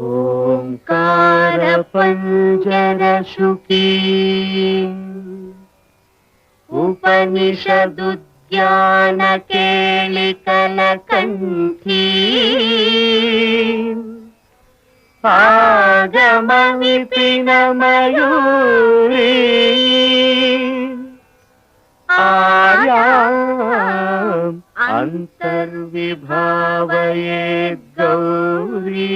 ఓంకార పంజర శుకీ ఉపనిషదుద్యాన కేళికల కంఠీ ఆగమ విపిన మయూరీ ఆయాం అంతర్విభావయేద్ గౌరీ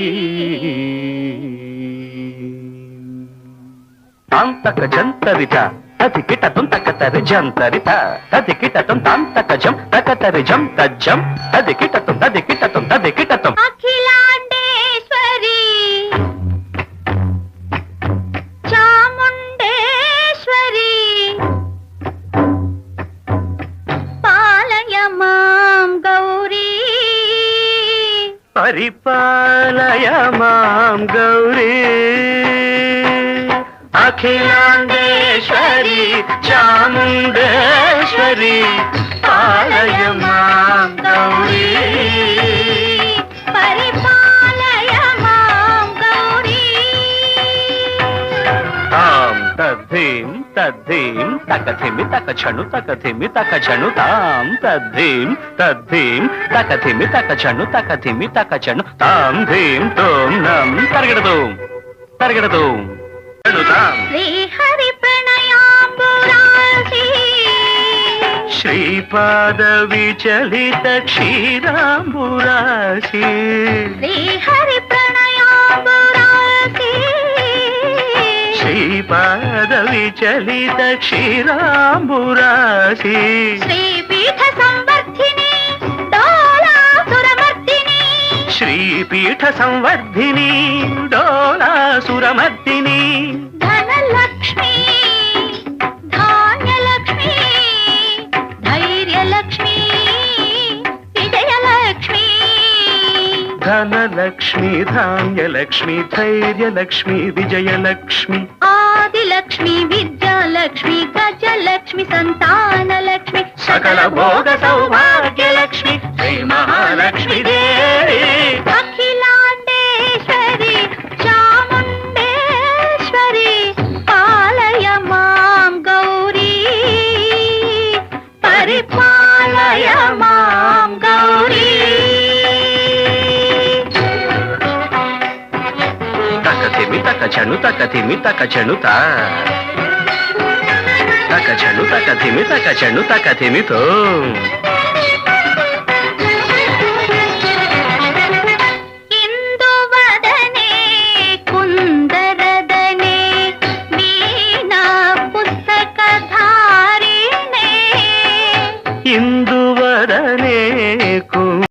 తాంతక జంతరిత తది కిటతం తకతరి జంతరిత తది కిటతం తాంతక జం తకతరి జం తజ్జం తది కిటతం అఖిలాండేశ్వరి చాముండేశ్వరి పాలయ మాం గౌరీ పరిపాలయ మాం గౌరీ అఖిలాండేశ్వరి చాముండేశ్వరి పాలయ మాం గౌరీ పరిపాలయ మాం గౌరీ తాం తద్ధీం తద్ధీం తకథిమి తకచను తకథిమి తకచను తాం తద్ధీం తద్ధీం తకథిమి తకచను తకథిమి తకచను తాం ధీం తోం నం తరగడదు తరగడదు శ్రీహరి ప్రణయాంబురాసి శ్రీపాద విచలిత క్షీరాంబురాశి శ్రీహరి ప్రణయాంబురాసి శ్రీపాద విచలిత క్షీరాంబురాశి శ్రీపీఠ సంవర్ధిని డోలాసురమర్దిని శ్రీపీఠ సంవర్ధిని డోలాసురమర్దిని ధనలక్ష్మి ధాన్యలక్ష్మి ధైర్యలక్ష్మి విజయలక్ష్మి ధనలక్ష్మి ధాన్యలక్ష్మి ధైర్యలక్ష్మి విజయలక్ష్మి ఆదిలక్ష్మి విద్యాలక్ష్మి గజలక్ష్మి సంతానలక్ష్మి సకల భోగ సౌభాగ్యలక్ష్మి శ్రీ మహాలక్ష్మి దేవి అఖిలాండేశ్వరి చాముండేశ్వరి పాలయ మాం గౌరీ పరిపాలయ మాం గౌరీ తకథిమి తకచను తకథిమి తకచను తకచను తకథిమి తకచను తకథిమితో ఇందువదనే కుందరదనే వీణా పుస్తకధారిణే ఇందువదనే